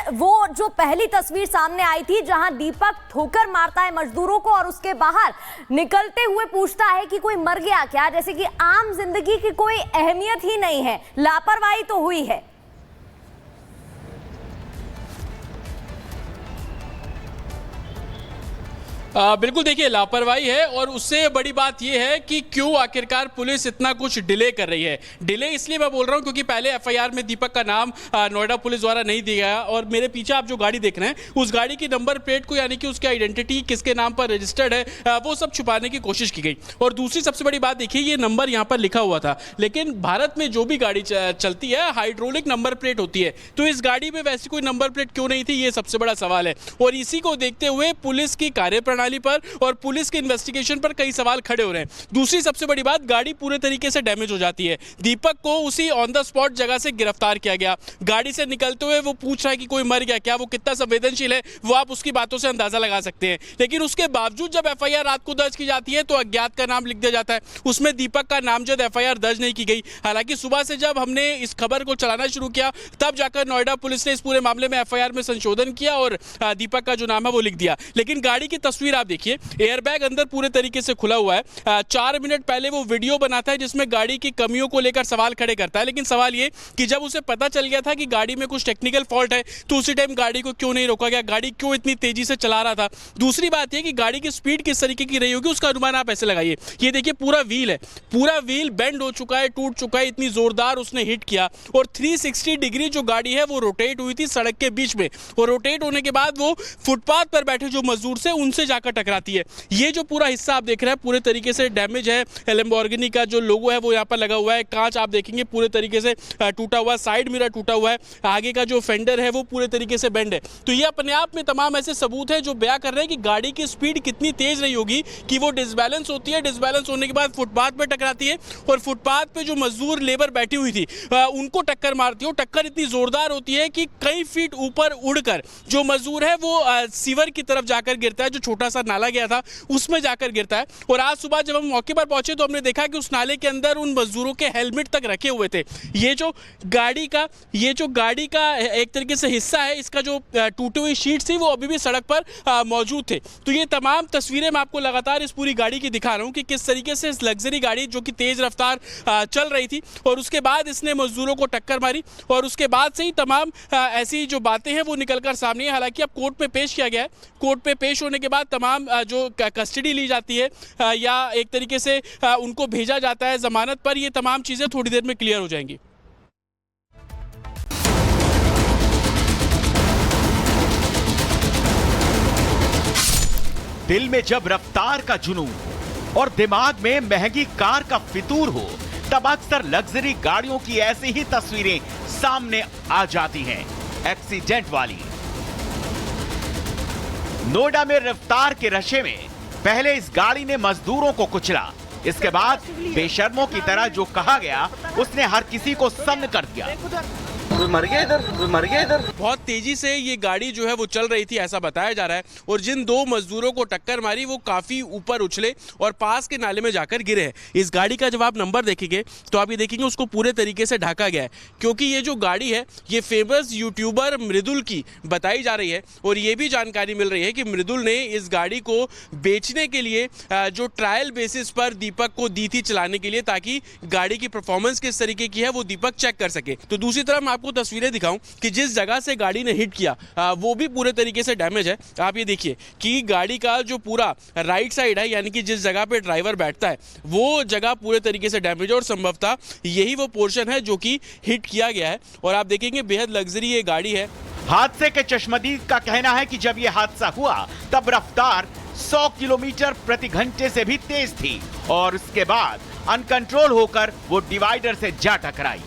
वो जो पहली तस्वीर सामने आई थी जहां दीपक ठोकर मारता है मजदूरों को और उसके बाहर निकलते हुए पूछता है कि कोई मर गया क्या, जैसे कि आम जिंदगी की कोई अहमियत ही नहीं है, लापरवाही तो हुई है। बिल्कुल, देखिए लापरवाही है और उससे बड़ी बात यह है कि क्यों आखिरकार पुलिस इतना कुछ डिले कर रही है। डिले इसलिए मैं बोल रहा हूं क्योंकि पहले एफआईआर में दीपक का नाम नोएडा पुलिस द्वारा नहीं दिया गया और मेरे पीछे आप जो गाड़ी देख रहे हैं उस गाड़ी की नंबर प्लेट को, यानी कि उसकी आइडेंटिटी किसके नाम पर रजिस्टर्ड है, वो सब छुपाने की कोशिश की गई। और दूसरी सबसे बड़ी बात देखिए, ये नंबर यहाँ पर लिखा हुआ था, लेकिन भारत में जो भी गाड़ी चलती है हाइड्रोलिक नंबर प्लेट होती है, तो इस गाड़ी में वैसी कोई नंबर प्लेट क्यों नहीं थी, ये सबसे बड़ा सवाल है। और इसी को देखते हुए पुलिस की कार्यप्रणाली पर और पुलिस के इन्वेस्टिगेशन पर कई सवाल खड़े हो रहे हैं। दूसरी सबसे बड़ी बात, गाड़ी पूरे तरीके से डैमेज हो जाती है। दीपक को उसी ऑन द स्पॉट जगह से गिरफ्तार किया गया। गाड़ी से निकलते हुए वो पूछ रहा है कि कोई मर गया क्या, वो कितना संवेदनशील है वो आप उसकी बातों से अंदाजा लगा सकते हैं। लेकिन उसके बावजूद जब एफआईआर रात को दर्ज की जाती है तो अज्ञात का नाम लिख दिया जाता है, उसमें दीपक का नामजद एफआईआर दर्ज नहीं की गई। हालांकि सुबह से जब हमने इस खबर को चलाना शुरू किया तब जाकर नोएडा पुलिस ने इस पूरे मामले में एफआईआर में संशोधन किया और दीपक का जो नाम है वो लिख दिया। लेकिन गाड़ी की तस्वीर आप देखिए, एयरबैग अंदर पूरे तरीके से खुला हुआ है। 4 मिनट पहले वो वीडियो बनाता है जिसमें गाड़ी की कमियों को लेकर सवाल खड़े करता है। लेकिन सवाल ये कि जब उसे पता चल गया था कि गाड़ी में कुछ टेक्निकल फॉल्ट है तो उसी टाइम गाड़ी को क्यों नहीं रोका गया, गाड़ी क्यों इतनी तेजी से चला रहा था। दूसरी बात यह कि गाड़ी की स्पीड किस तरीके की रही होगी उसका अनुमान आप ऐसे लगाइए। ये देखिए पूरा व्हील है, पूरा व्हील बेंड हो चुका है, टूट चुका है, इतनी जोरदार उसने हिट किया। और 360 डिग्री जो गाड़ी है वो रोटेट हुई थी सड़क के बीच में, और रोटेट होने के बाद वो फुटपाथ पर बैठे जो मजदूर से उनसे जाकर टकराती है। ये जो पूरा हिस्सा आप देख रहे हैं पूरे तरीके से डैमेज है। लैम्बोर्गिनी का जो लोगो है वो यहाँ पर लगा हुआ है, कांच आप देखेंगे पूरे तरीके से टूटा हुआ, साइड मिरर टूटा हुआ है, आगे का जो फेंडर है वो पूरे तरीके से बेंड है। तो ये अपने आप में तमाम ऐसे सबूत है जो बयां कर रहे हैं कि गाड़ी की स्पीड कितनी तेज रही होगी कि वो डिसबैलेंस होती है, डिसबैलेंस होने के बाद फुटपाथ पर टकराती है और फुटपाथ पे जो मजदूर लेबर बैठी हुई थी उनको टक्कर मारती है। टक्कर इतनी जोरदार होती है कि कई फीट ऊपर उड़कर जो मजदूर है वो सीवर की तरफ जाकर गिरता है, जो छोटा सा नाला गया था उसमें जाकर गिरता है। और आज सुबह जब हम मौके पर पहुंचे तो हमने देखा कि उस नाले के अंदर उन मजदूरों के हेलमेट तक रखे हुए थे। ये जो गाड़ी का एक तरीके से हिस्सा है, इसका जो टूटी हुई शीट्स थी वो अभी भी सड़क पर मौजूद थे। तो ये तमाम तस्वीरें मैं आपको लगातार इस पूरी गाड़ी की दिखा रहा हूं कि किस तरीके से इस लग्जरी गाड़ी जो कि तेज रफ्तार चल रही थी और उसके बाद इसने मजदूरों को टक्कर मारी और उसके बाद से ही तमाम ऐसी जो बातें हैं वो निकलकर सामने है। हालांकि अब कोर्ट में पेश किया गया है, कोर्ट पे पेश होने के बाद तमाम जो कस्टडी ली जाती है या एक तरीके से उनको भेजा जाता है जमानत पर, ये तमाम चीजें थोड़ी देर में क्लियर हो जाएंगी। दिल में जब रफ्तार का जुनून और दिमाग में महंगी कार का फितूर हो तब अक्सर लग्जरी गाड़ियों की ऐसी ही तस्वीरें सामने आ जाती हैं, एक्सीडेंट वाली। नोएडा में रफ्तार के नशे में पहले इस गाड़ी ने मजदूरों को कुचला, इसके बाद बेशर्मों की तरह जो कहा गया उसने हर किसी को सन्न कर दिया। कोई मर गया इधर। बहुत तेजी से ये गाड़ी जो है वो चल रही थी ऐसा बताया जा रहा है और जिन 2 मजदूरों को टक्कर मारी वो काफी ऊपर उछले और पास के नाले में जाकर गिरे हैं। इस गाड़ी का जब आप नंबर देखेंगे तो आप ये देखेंगे उसको पूरे तरीके से ढका गया है, क्योंकि ये जो गाड़ी है ये फेमस यूट्यूबर मृदुल की बताई जा रही है। और ये भी जानकारी मिल रही है कि मृदुल ने इस गाड़ी को बेचने के लिए जो ट्रायल बेसिस पर दीपक को दी थी चलाने के लिए, ताकि गाड़ी की परफॉर्मेंस किस तरीके की है वो दीपक चेक कर सके। तो दूसरी तरफ मैं आपको तस्वीरें दिखाऊं कि जिस जगह से गाड़ी ने हिट किया वो भी पूरे तरीके से डैमेज है। आप ये देखिए कि गाड़ी का जो पूरा राइट साइड है, यानी कि जिस जगह पे ड्राइवर बैठता है वो जगह पूरे तरीके से डैमेज है और संभवतः यही वो पोर्शन है जो कि हिट किया गया है। और आप देखेंगे बेहद लग्जरी ये गाड़ी है। हादसे के चश्मदीद का कहना है कि जब यह हादसा हुआ तब रफ्तार 100 किलोमीटर प्रति घंटे से भी तेज थी और उसके बाद अनकंट्रोल होकर वो डिवाइडर से जा टकराई।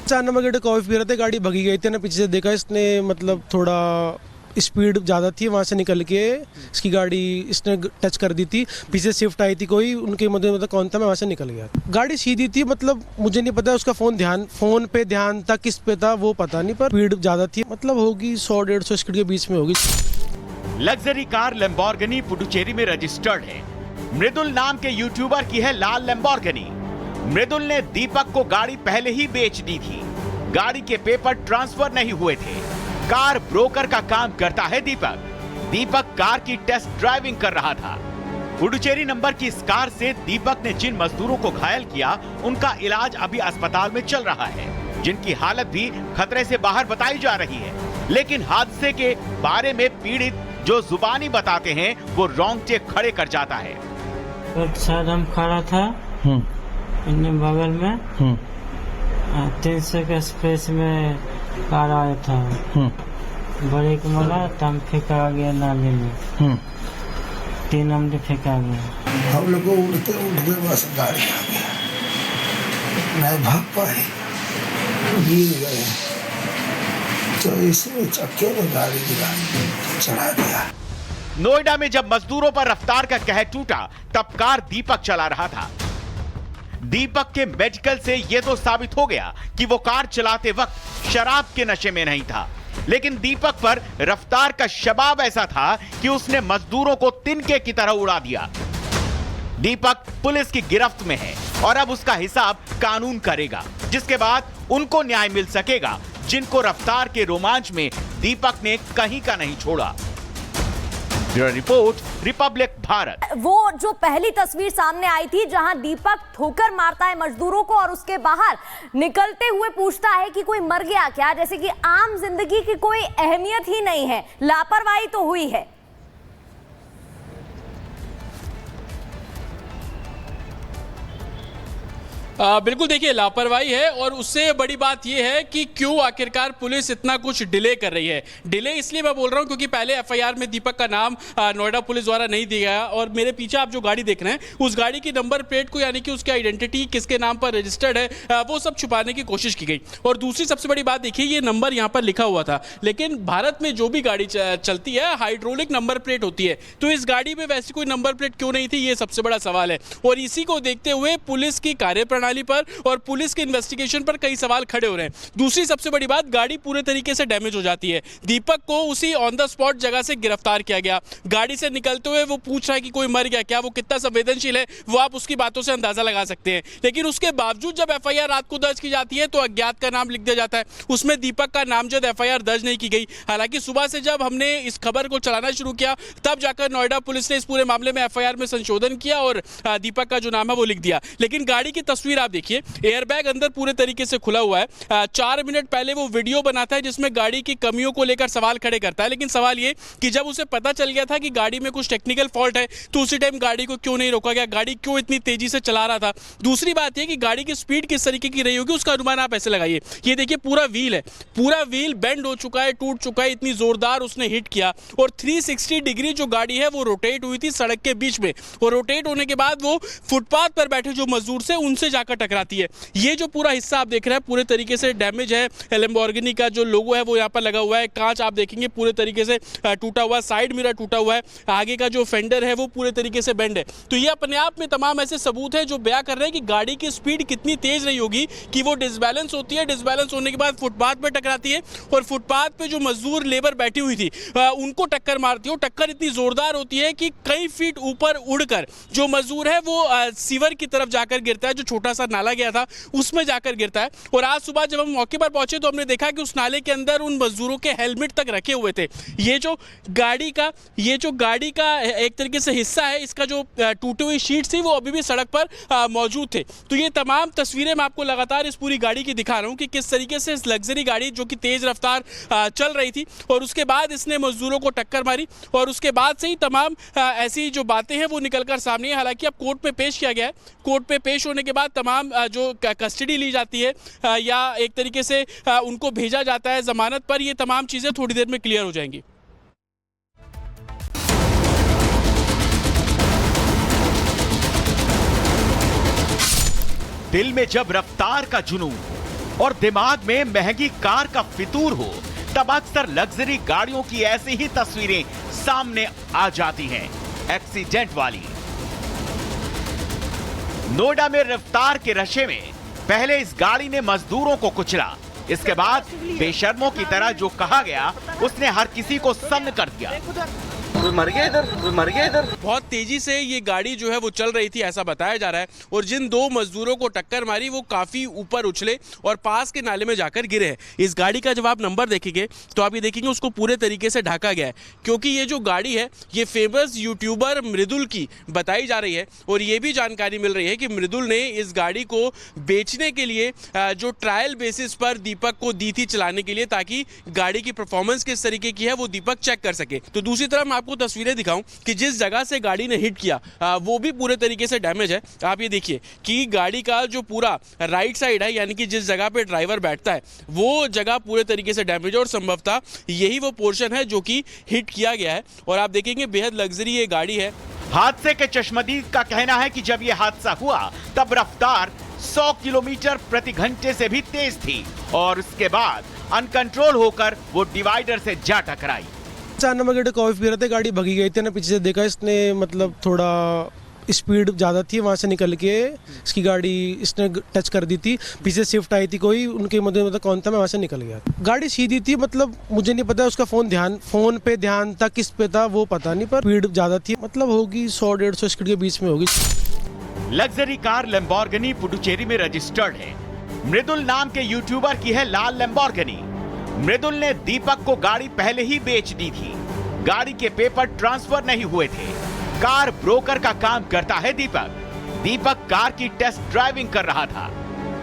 4 नंबर गेट कॉफी पी रहे थे, गाड़ी भगी गई थी ना, पीछे से देखा इसने, मतलब थोड़ा स्पीड ज़्यादा थी, वहाँ से निकल के इसकी गाड़ी इसने टच कर दी थी। पीछे शिफ्ट आई थी कोई, उनके मतलब कौन था, मैं वहाँ से निकल गया। गाड़ी सीधी थी, मतलब मुझे नहीं पता उसका फोन पे ध्यान था, किस पे था वो पता नहीं, पर स्पीड ज़्यादा थी, मतलब होगी 100-150 स्पीड के बीच में होगी। लग्जरी कार लैम्बोर्गिनी पुडुचेरी में रजिस्टर्ड है। मृदुल नाम के यूट्यूबर की है लाल लैम्बोर्गिनी। मृदुल ने दीपक को गाड़ी पहले ही बेच दी थी, गाड़ी के पेपर ट्रांसफर नहीं हुए थे। कार ब्रोकर का काम करता है दीपक कार की टेस्ट ड्राइविंग कर रहा था। पुडुचेरी नंबर की इस कार से दीपक ने जिन मजदूरों को घायल किया उनका इलाज अभी अस्पताल में चल रहा है, जिनकी हालत भी खतरे से बाहर बताई जा रही है। लेकिन हादसे के बारे में पीड़ित जो जुबानी बताते हैं वो रोंगटे खड़े कर जाता है। एक साइड हम खड़ा था, इन्हें बगल में 300 के स्पेस में कार आया था, ब्रेक मारा तम फेंका गया नाली में, 3 हमने फेंका गया। हम लोग को उड़ते बस गाड़ी आ गया, नहीं भाग पाए, गिर गए, तो इसमें चक्के में गाड़ी गिरा चढ़ा दिया। नोएडा में जब मजदूरों पर रफ्तार का कहर टूटा तब कार दीपक चला रहा था। दीपक के मेडिकल से यह तो साबित हो गया कि वो कार चलाते वक्त शराब के नशे में नहीं था, लेकिन दीपक पर रफ्तार का शबाब ऐसा था कि उसने मजदूरों को तिनके की तरह उड़ा दिया। दीपक पुलिस की गिरफ्त में है और अब उसका हिसाब कानून करेगा, जिसके बाद उनको न्याय मिल सकेगा जिनको रफ्तार के रोमांच में दीपक ने कहीं का नहीं छोड़ा। Bureau report, Republic Bharat. वो जो पहली तस्वीर सामने आई थी जहां दीपक ठोकर मारता है मजदूरों को और उसके बाहर निकलते हुए पूछता है कि कोई मर गया क्या, जैसे कि आम जिंदगी की कोई अहमियत ही नहीं है, लापरवाही तो हुई है। बिल्कुल देखिए, लापरवाही है और उससे बड़ी बात यह है कि क्यों आखिरकार पुलिस इतना कुछ डिले कर रही है। डिले इसलिए मैं बोल रहा हूं क्योंकि पहले एफआईआर में दीपक का नाम नोएडा पुलिस द्वारा नहीं दिया गया और मेरे पीछे आप जो गाड़ी देख रहे हैं उस गाड़ी की नंबर प्लेट को, यानी कि उसकी आइडेंटिटी किसके नाम पर रजिस्टर्ड है, वो सब छुपाने की कोशिश की गई। और दूसरी सबसे बड़ी बात देखिए, ये नंबर यहाँ पर लिखा हुआ था, लेकिन भारत में जो भी गाड़ी चलती है हाइड्रोलिक नंबर प्लेट होती है, तो इस गाड़ी में वैसी कोई नंबर प्लेट क्यों नहीं थी, ये सबसे बड़ा सवाल है। और इसी को देखते हुए पुलिस की कार्यप्रणाली पर और पुलिस के इन्वेस्टिगेशन पर कई सवाल खड़े हो रहे हैं। दूसरी सबसे बड़ी बात, गाड़ी पूरे तरीके से डैमेज हो जाती है। दीपक को उसी ऑन द स्पॉट जगह से गिरफ्तार किया गया। गाड़ी से निकलते हुए वो पूछ रहा है कि कोई मर गया क्या, वो कितना संवेदनशील है वो आप उसकी बातों से अंदाजा लगा सकते हैं। लेकिन उसके बावजूद जब एफआईआर रात को दर्ज की जाती है तो अज्ञात का नाम लिख दिया जाता है, उसमें दीपक का नामजद एफआईआर दर्ज नहीं की गई। हालांकि सुबह से जब हमने इस खबर को चलाना शुरू किया तब जाकर नोएडा पुलिस ने इस पूरे मामले में एफआईआर में संशोधन किया और दीपक का जो नाम है वो लिख दिया। लेकिन गाड़ी की तस्वीर आप देखिए, एयरबैग अंदर पूरे तरीके से खुला हुआ है। 4 मिनट पहले वो वीडियो बनाता है जिसमें गाड़ी की कमियों को लेकर सवाल खड़े करता है। लेकिन सवाल ये कि जब उसे पता चल गया था कि गाड़ी में कुछ टेक्निकल फॉल्ट है तो उसी टाइम गाड़ी को क्यों नहीं रोका गया, गाड़ी क्यों इतनी तेजी से चला रहा था। दूसरी बात यह कि गाड़ी की स्पीड किस तरीके की रही होगी उसका अनुमान आप ऐसे लगाइए। ये देखिए पूरा व्हील है, पूरा व्हील बेंड हो चुका है, टूट चुका है, इतनी जोरदार उसने हिट किया। और 360 डिग्री जो गाड़ी है वो रोटेट हुई थी सड़क के बीच में, और रोटेट होने के बाद वो फुटपाथ पर बैठे जो मजदूर से उनसे जाकर टकराती है। ये जो पूरा हिस्सा आप देख रहे हैं पूरे तरीके से डैमेज है। लैम्बोर्गिनी का जो लोगो है वो यहाँ पर लगा हुआ है, कांच आप देखेंगे पूरे तरीके से टूटा हुआ, साइड मिरर टूटा हुआ है, आगे का जो फेंडर है वो पूरे तरीके से बेंड है। तो ये अपने आप में तमाम ऐसे सबूत है जो बयां कर रहे हैं कि गाड़ी की स्पीड कितनी तेज रही होगी कि वो डिसबैलेंस होती है, डिसबैलेंस होने के बाद फुटपाथ पर टकराती है और फुटपाथ पे जो मजदूर लेबर बैठी हुई थी उनको टक्कर मारती है। टक्कर इतनी जोरदार होती है कि कई फीट ऊपर उड़कर जो मजदूर है वो सीवर की तरफ जाकर गिरता है, जो छोटा सा नाला गया था उसमें जाकर गिरता है। और आज सुबह जब हम मौके पर पहुंचे तो हमने देखा कि उस नाले के अंदर उन मजदूरों के हेलमेट तक रखे हुए थे। ये जो गाड़ी का एक तरीके से हिस्सा है, इसका जो टूटी हुई शीट्स थी वो अभी भी सड़क पर मौजूद थे। तो ये तमाम तस्वीरें मैं आपको लगातार इस पूरी गाड़ी की दिखा रहा हूँ कि किस तरीके से इस लग्जरी गाड़ी जो कि तेज रफ्तार चल रही थी और उसके बाद इसने मजदूरों को टक्कर मारी और उसके बाद से ही तमाम ऐसी जो बातें हैं वो निकलकर सामने है। हालांकि अब कोर्ट में पेश किया गया है, कोर्ट पे पेश होने के बाद तमाम जो कस्टडी ली जाती है या एक तरीके से उनको भेजा जाता है जमानत पर, ये तमाम चीजें थोड़ी देर में क्लियर हो जाएंगी। दिल में जब रफ्तार का जुनून और दिमाग में महंगी कार का फितूर हो तब अक्सर लग्जरी गाड़ियों की ऐसी ही तस्वीरें सामने आ जाती हैं, एक्सीडेंट वाली। नोएडा में रफ्तार के नशे में पहले इस गाड़ी ने मजदूरों को कुचला, इसके बाद बेशर्मों की तरह जो कहा गया उसने हर किसी को सन्न कर दिया। कोई मर गया इधर, कोई मर गया इधर। बहुत तेजी से ये गाड़ी जो है वो चल रही थी ऐसा बताया जा रहा है, और जिन दो मजदूरों को टक्कर मारी वो काफी ऊपर उछले और पास के नाले में जाकर गिरे हैं। इस गाड़ी का जब आप नंबर देखेंगे तो आप ये देखेंगे उसको पूरे तरीके से ढका गया है, क्योंकि ये जो गाड़ी है ये फेमस यूट्यूबर मृदुल की बताई जा रही है। और ये भी जानकारी मिल रही है कि मृदुल ने इस गाड़ी को बेचने के लिए जो ट्रायल बेसिस पर दीपक को दी थी चलाने के लिए, ताकि गाड़ी की परफॉर्मेंस किस तरीके की है वो दीपक चेक कर सके। तो दूसरी तरफ मैं आपको तस्वीरें दिखाऊं कि जिस जगह से गाड़ी ने हिट किया वो भी पूरे तरीके से डैमेज है। आप ये देखिए कि गाड़ी का जो पूरा राइट साइड है, यानी कि जिस जगह पे ड्राइवर बैठता है वो जगह पूरे तरीके से डैमेज है, और संभवतः यही वो पोर्शन है जो कि हिट किया गया है। और आप देखेंगे बेहद लग्जरी ये गाड़ी है। हादसे के चश्मदीद का कहना है कि जब यह हादसा हुआ तब रफ्तार 100 किलोमीटर प्रति घंटे से भी तेज थी, और उसके बाद अनकंट्रोल होकर वो डिवाइडर से जा टकराई। अचानक मैं कॉफी पी रहे थे, गाड़ी भगी गई थी ना, पीछे से देखा इसने, मतलब थोड़ा स्पीड ज़्यादा थी, वहाँ से निकल के इसकी गाड़ी इसने टच कर दी थी। पीछे शिफ्ट आई थी कोई, उनके मतलब कौन था, मैं वहाँ से निकल गया। गाड़ी सीधी थी, मतलब मुझे नहीं पता उसका फोन पे ध्यान था, किस पे था वो पता नहीं, पर स्पीड ज़्यादा थी, मतलब होगी 100-150 स्पीड के बीच में होगी। लग्जरी कार लैम्बोर्गिनी पुडुचेरी में रजिस्टर्ड है। मृदुल नाम के यूट्यूबर की है लाल लैम्बोर्गिनी। मृदुल ने दीपक को गाड़ी पहले ही बेच दी थी। गाड़ी के पेपर ट्रांसफर नहीं हुए थे। कार ब्रोकर का काम करता है दीपक कार की टेस्ट ड्राइविंग कर रहा था।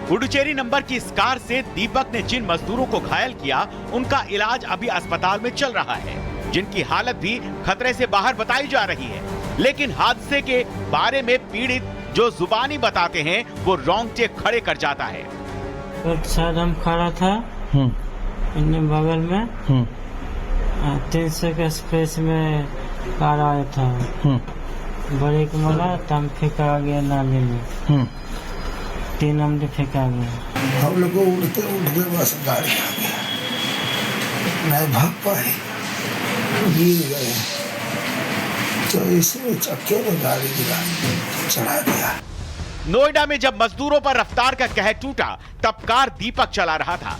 पुडुचेरी नंबर की इस कार से दीपक ने जिन मजदूरों को घायल किया उनका इलाज अभी अस्पताल में चल रहा है, जिनकी हालत भी खतरे से बाहर बताई जा रही है। लेकिन हादसे के बारे में पीड़ित जो जुबानी बताते हैं वो रोंगटे खड़े कर जाता है। एक साइड हम खड़ा था, इन्हें बगल में 300 के एक्सप्रेस में कार आया था, ब्रेक मारा तब फेंका गया नाले में, 3 नंबर फेंका गया। हम लोग को उड़ते उड़ते बस गाड़ी आ गया, नहीं भाग पाए, गिर गए, तो इसमें चक्के में गाड़ी गिरा चढ़ा दिया। नोएडा में जब मजदूरों पर रफ्तार का कहर टूटा तब कार दीपक चला रहा था।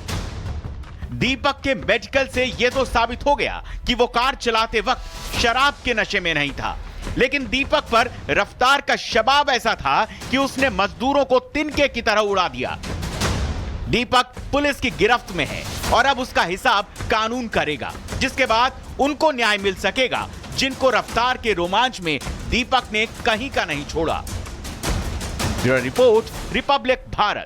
दीपक के मेडिकल से यह तो साबित हो गया कि वो कार चलाते वक्त शराब के नशे में नहीं था, लेकिन दीपक पर रफ्तार का शबाब ऐसा था कि उसने मजदूरों को तिनके की तरह उड़ा दिया। दीपक पुलिस की गिरफ्त में है और अब उसका हिसाब कानून करेगा, जिसके बाद उनको न्याय मिल सकेगा जिनको रफ्तार के रोमांच में दीपक ने कहीं का नहीं छोड़ा। Bureau report, Republic Bharat.